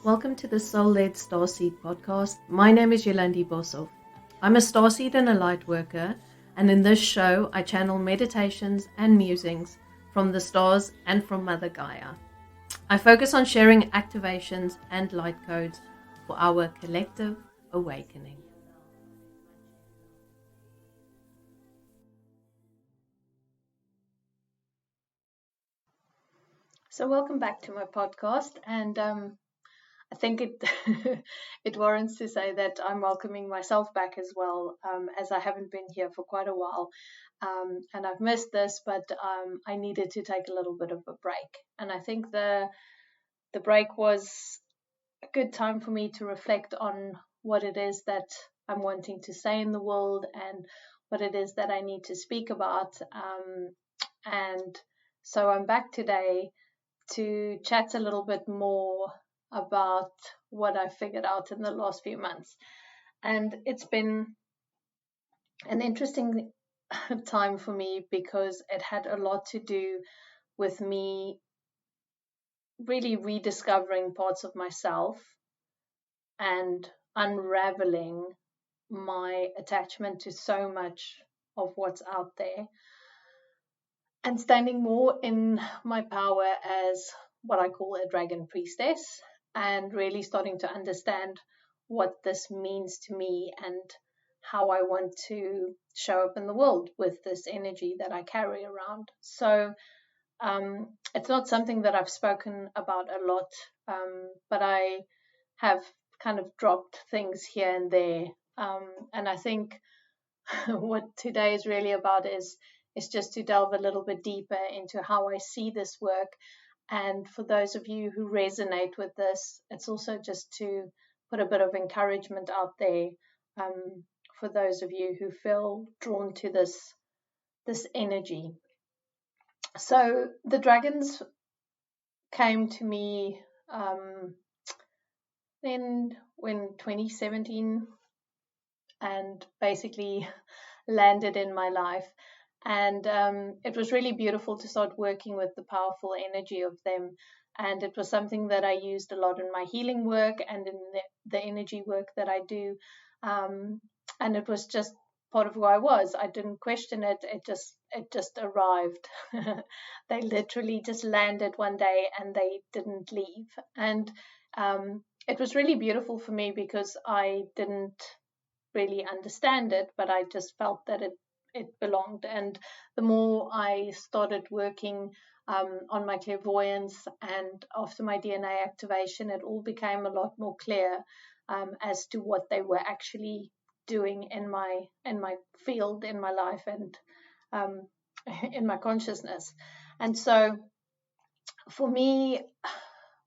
Welcome to the Soul-Led Starseed podcast. My name is Yolandi Boshoff. I'm a starseed and a light worker, and in this show I channel meditations and musings from the stars and from Mother Gaia. I focus on sharing activations and light codes for our collective awakening. So welcome back to my podcast, and I think it it warrants to say that I'm welcoming myself back as well, as I haven't been here for quite a while, and I've missed this, but I needed to take a little bit of a break, and I think the break was a good time for me to reflect on what it is that I'm wanting to say in the world and what it is that I need to speak about, and so I'm back today to chat a little bit more about what I figured out in the last few months. And it's been an interesting time for me because it had a lot to do with me really rediscovering parts of myself and unraveling my attachment to so much of what's out there and standing more in my power as what I call a dragon priestess, and really starting to understand what this means to me and how I want to show up in the world with this energy that I carry around. So it's not something that I've spoken about a lot, but I have kind of dropped things here and there. And I think what today is really about is just to delve a little bit deeper into how I see this work. And for those of you who resonate with this, it's also just to put a bit of encouragement out there, for those of you who feel drawn to this energy. So the dragons came to me then when 2017 and basically landed in my life. And it was really beautiful to start working with the powerful energy of them. And it was something that I used a lot in my healing work and in the energy work that I do. And it was just part of who I was. I didn't question it. It just arrived. They literally just landed one day and they didn't leave. And it was really beautiful for me because I didn't really understand it, but I just felt that it belonged. And the more I started working on my clairvoyance and after my DNA activation, it all became a lot more clear as to what they were actually doing in my field, in my life, and in my consciousness. And so for me,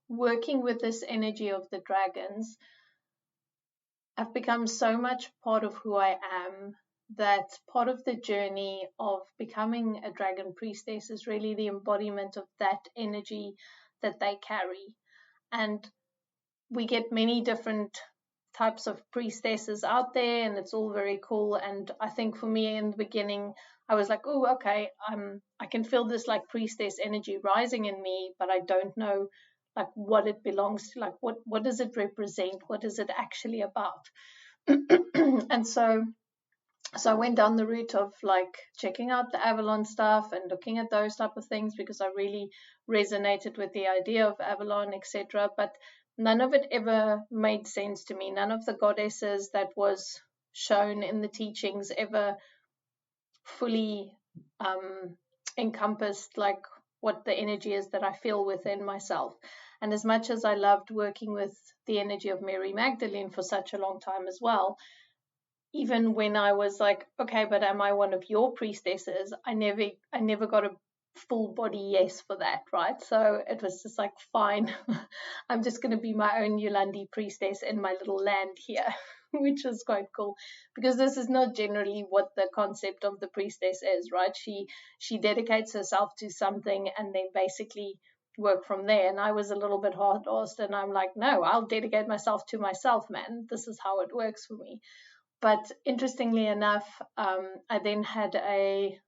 working with this energy of the dragons, I've become so much part of who I am that part of the journey of becoming a dragon priestess is really the embodiment of that energy that they carry. And we get many different types of priestesses out there, and it's all very cool. And I think for me in the beginning, I was like, oh, okay, I can feel this like priestess energy rising in me, but I don't know like what it belongs to, like what does it represent, what is it actually about. And so I went down the route of like checking out the Avalon stuff and looking at those type of things because I really resonated with the idea of Avalon, etc. But none of it ever made sense to me. None of the goddesses that was shown in the teachings ever fully encompassed like what the energy is that I feel within myself. And as much as I loved working with the energy of Mary Magdalene for such a long time as well, even when I was like, okay, but am I one of your priestesses? I never got a full body yes for that, right? So it was just like, fine, I'm just going to be my own Yolandi priestess in my little land here, which was quite cool because this is not generally what the concept of the priestess is, right? She dedicates herself to something and then basically work from there. And I was a little bit hard-arsed and I'm like, no, I'll dedicate myself to myself, man. This is how it works for me. But interestingly enough, I then had a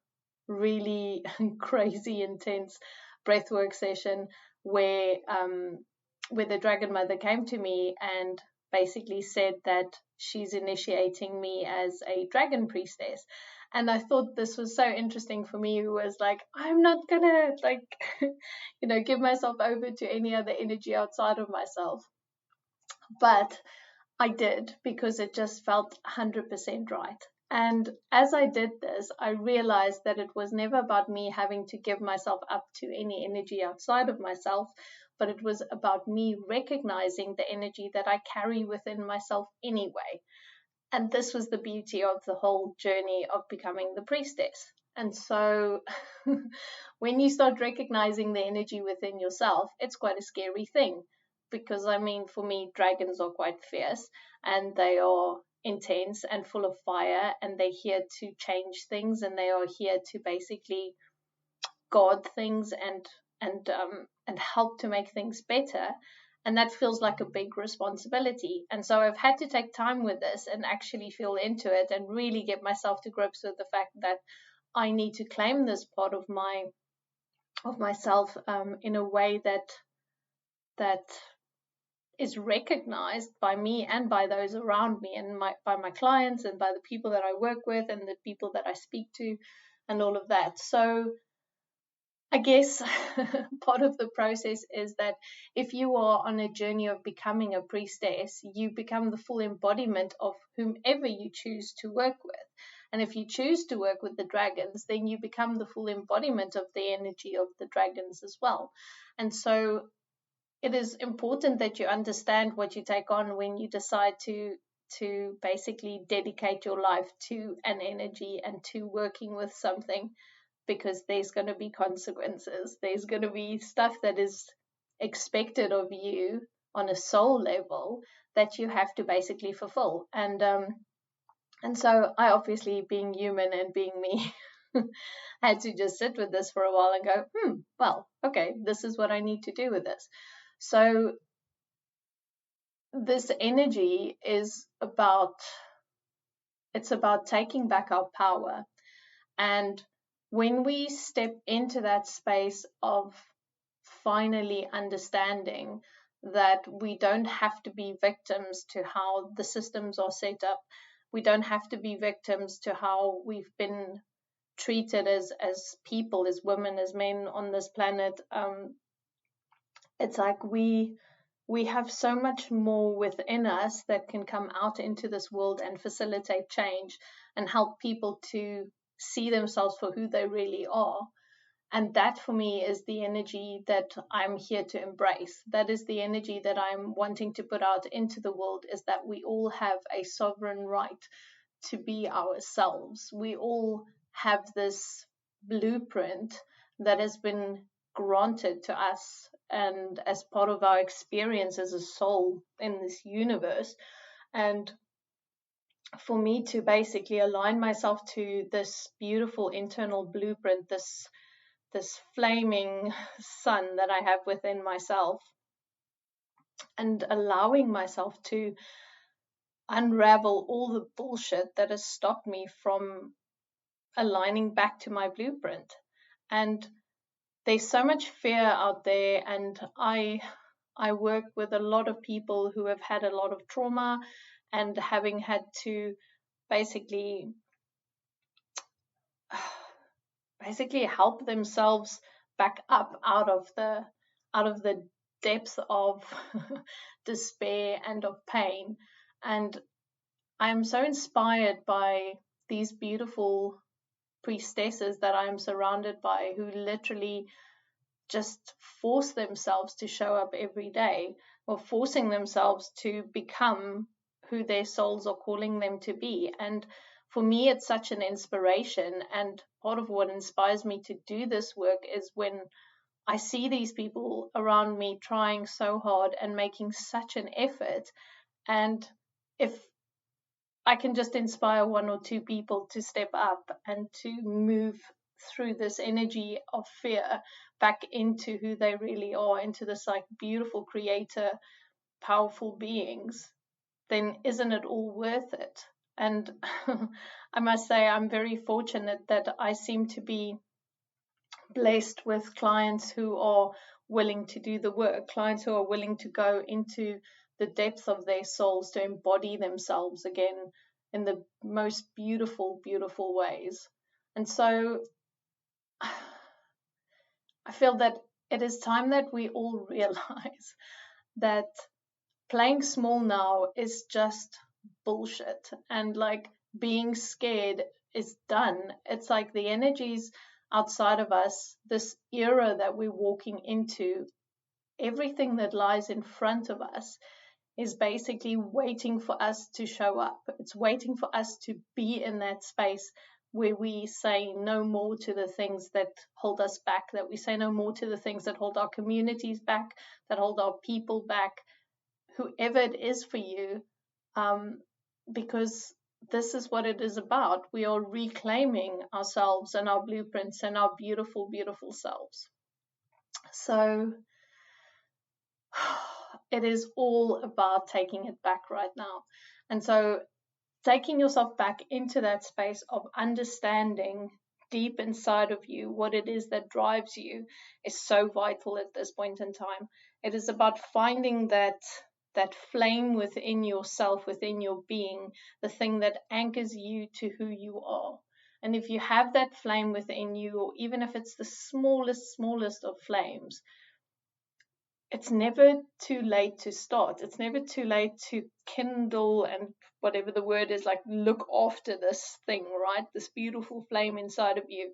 really crazy, intense breathwork session where where the dragon mother came to me and basically said that she's initiating me as a dragon priestess. And I thought this was so interesting for me, who was like, I'm not gonna like give myself over to any other energy outside of myself. But I did, because it just felt 100% right. And as I did this, I realized that it was never about me having to give myself up to any energy outside of myself, but it was about me recognizing the energy that I carry within myself anyway. And this was the beauty of the whole journey of becoming the priestess. And so when you start recognizing the energy within yourself, it's quite a scary thing, because I mean, for me, dragons are quite fierce, and they are intense and full of fire, and they're here to change things, and they are here to basically guard things and help to make things better. And that feels like a big responsibility. And so I've had to take time with this and actually feel into it and really get myself to grips with the fact that I need to claim this part of myself in a way that is recognized by me and by those around me, and by my clients and by the people that I work with and the people that I speak to and all of that. So I guess part of the process is that if you are on a journey of becoming a priestess, you become the full embodiment of whomever you choose to work with. And if you choose to work with the dragons, then you become the full embodiment of the energy of the dragons as well. And so it is important that you understand what you take on when you decide to basically dedicate your life to an energy and to working with something, because there's going to be consequences. There's going to be stuff that is expected of you on a soul level that you have to basically fulfill. And so I, obviously being human and being me, had to just sit with this for a while and go, well, okay, this is what I need to do with this. So this energy is it's about taking back our power. And when we step into that space of finally understanding that we don't have to be victims to how the systems are set up, we don't have to be victims to how we've been treated as people, as women, as men on this planet, it's like we have so much more within us that can come out into this world and facilitate change and help people to see themselves for who they really are. And that for me is the energy that I'm here to embrace. That is the energy that I'm wanting to put out into the world, is that we all have a sovereign right to be ourselves. We all have this blueprint that has been granted to us and as part of our experience as a soul in this universe. And for me to basically align myself to this beautiful internal blueprint, this flaming sun that I have within myself, and allowing myself to unravel all the bullshit that has stopped me from aligning back to my blueprint. And there's so much fear out there, and I work with a lot of people who have had a lot of trauma and having had to basically help themselves back up out of the depths of despair and of pain. And I'm so inspired by these beautiful priestesses that I'm surrounded by, who literally just force themselves to show up every day, or forcing themselves to become who their souls are calling them to be. And for me, it's such an inspiration. And part of what inspires me to do this work is when I see these people around me trying so hard and making such an effort. And if I can just inspire one or two people to step up and to move through this energy of fear back into who they really are, into this like beautiful creator, powerful beings, then isn't it all worth it? And I must say, I'm very fortunate that I seem to be blessed with clients who are willing to do the work, clients who are willing to go into the depth of their souls to embody themselves again in the most beautiful, beautiful ways. And so I feel that it is time that we all realize that playing small now is just bullshit, and like being scared is done. It's like the energies outside of us, this era that we're walking into, everything that lies in front of us is basically waiting for us to show up. It's waiting for us to be in that space where we say no more to the things that hold us back, that we say no more to the things that hold our communities back, that hold our people back, whoever it is for you, because this is what it is about. We are reclaiming ourselves and our blueprints and our beautiful, beautiful selves. So it is all about taking it back right now. And so taking yourself back into that space of understanding deep inside of you what it is that drives you is so vital at this point in time. It is about finding that flame within yourself, within your being, the thing that anchors you to who you are. And if you have that flame within you, or even if it's the smallest of flames, it's never too late to start. It's never too late to kindle and whatever the word is, like look after this thing, right? This beautiful flame inside of you,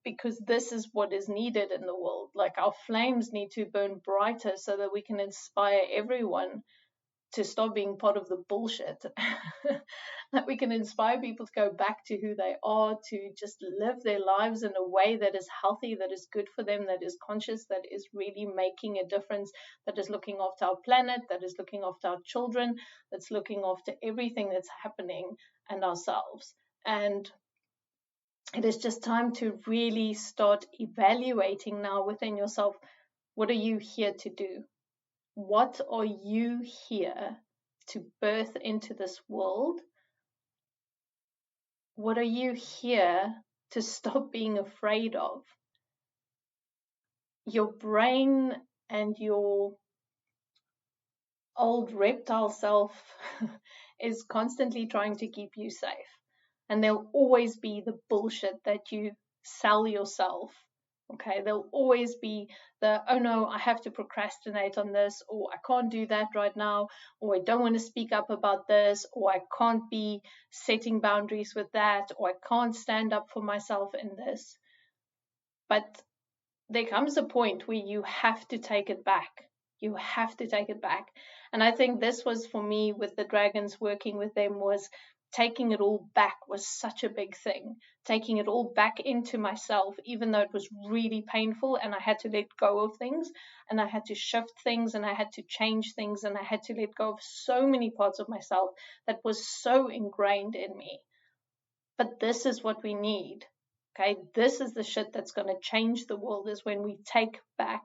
because this is what is needed in the world. Like our flames need to burn brighter so that we can inspire everyone to stop being part of the bullshit. That we can inspire people to go back to who they are, to just live their lives in a way that is healthy, that is good for them, that is conscious, that is really making a difference, that is looking after our planet, that is looking after our children, that's looking after everything that's happening and ourselves. And it is just time to really start evaluating now within yourself, what are you here to do? What are you here to birth into this world? What are you here to stop being afraid of? Your brain and your old reptile self is constantly trying to keep you safe. And there'll always be the bullshit that you sell yourself. Okay, there'll always be the, oh no, I have to procrastinate on this, or I can't do that right now, or I don't want to speak up about this, or I can't be setting boundaries with that, or I can't stand up for myself in this. But there comes a point where you have to take it back. You have to take it back. And I think this was for me with the dragons, working with them, was taking it all back was such a big thing. Taking it all back into myself, even though it was really painful and I had to let go of things and I had to shift things and I had to change things and I had to let go of so many parts of myself that was so ingrained in me. But this is what we need. Okay, this is the shit that's going to change the world, is when we take back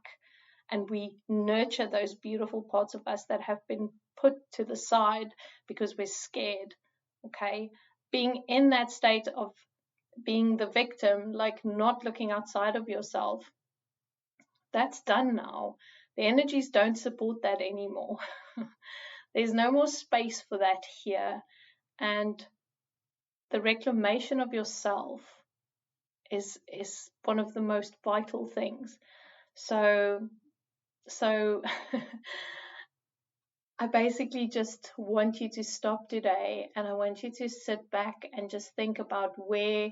and we nurture those beautiful parts of us that have been put to the side because we're scared. Okay, being in that state of being the victim, like not looking outside of yourself, that's done now. The energies don't support that anymore. There's no more space for that here. And the reclamation of yourself is one of the most vital things. So I basically just want you to stop today, and I want you to sit back and just think about where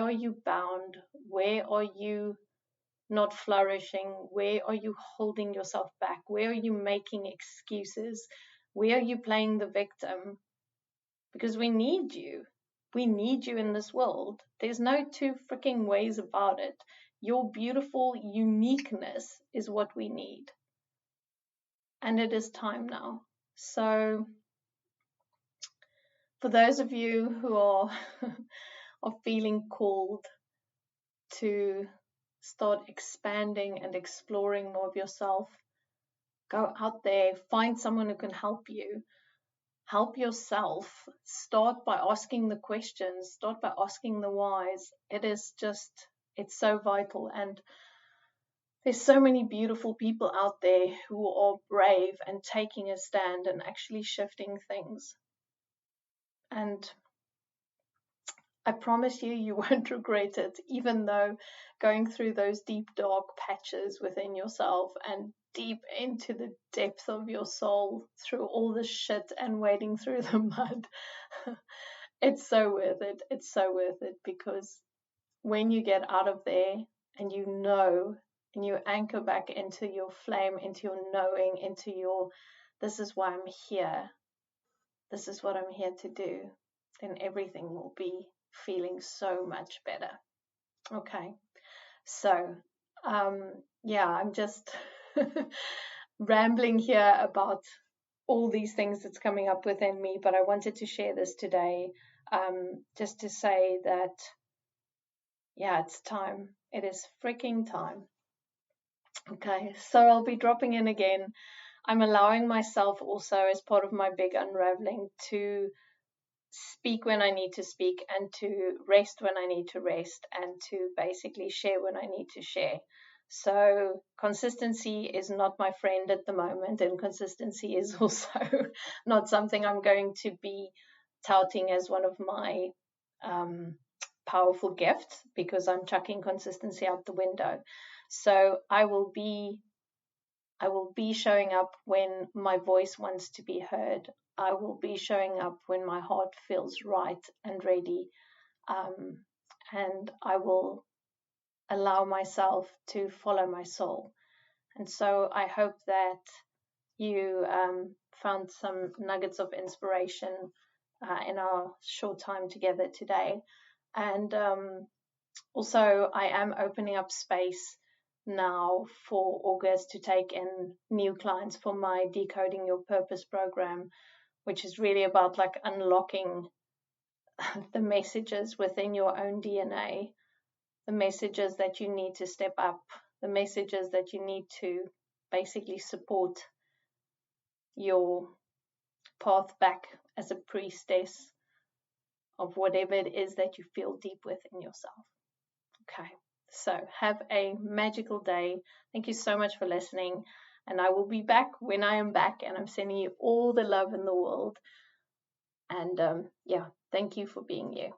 are you bound? Where are you not flourishing? Where are you holding yourself back? Where are you making excuses? Where are you playing the victim? Because we need you. We need you in this world. There's no two freaking ways about it. Your beautiful uniqueness is what we need. And it is time now. So for those of you who are feeling called to start expanding and exploring more of yourself, go out there, find someone who can help you. Help yourself. Start by asking the questions. Start by asking the whys. It's so vital. And there's so many beautiful people out there who are brave and taking a stand and actually shifting things. And I promise you, you won't regret it, even though going through those deep, dark patches within yourself and deep into the depth of your soul through all the shit and wading through the mud. It's so worth it. It's so worth it, because when you get out of there and you know, and you anchor back into your flame, into your knowing, into your, this is why I'm here, this is what I'm here to do, then everything will be feeling so much better. Okay, so yeah, I'm just rambling here about all these things that's coming up within me, but I wanted to share this today, just to say that, yeah, it's time. It is freaking time. Okay, so I'll be dropping in again. I'm allowing myself also, as part of my big unraveling, to speak when I need to speak, and to rest when I need to rest, and to basically share when I need to share. So consistency is not my friend at the moment, and consistency is also not something I'm going to be touting as one of my powerful gifts, because I'm chucking consistency out the window. So I will be showing up when my voice wants to be heard. I will be showing up when my heart feels right and ready. And I will allow myself to follow my soul. And so I hope that you found some nuggets of inspiration in our short time together today. And also, I am opening up space now for August to take in new clients for my Decoding Your Purpose program, which is really about like unlocking the messages within your own DNA, the messages that you need to step up, the messages that you need to basically support your path back as a priestess of whatever it is that you feel deep within yourself. Okay, so have a magical day. Thank you so much for listening. And I will be back when I am back, and I'm sending you all the love in the world. And yeah, thank you for being you.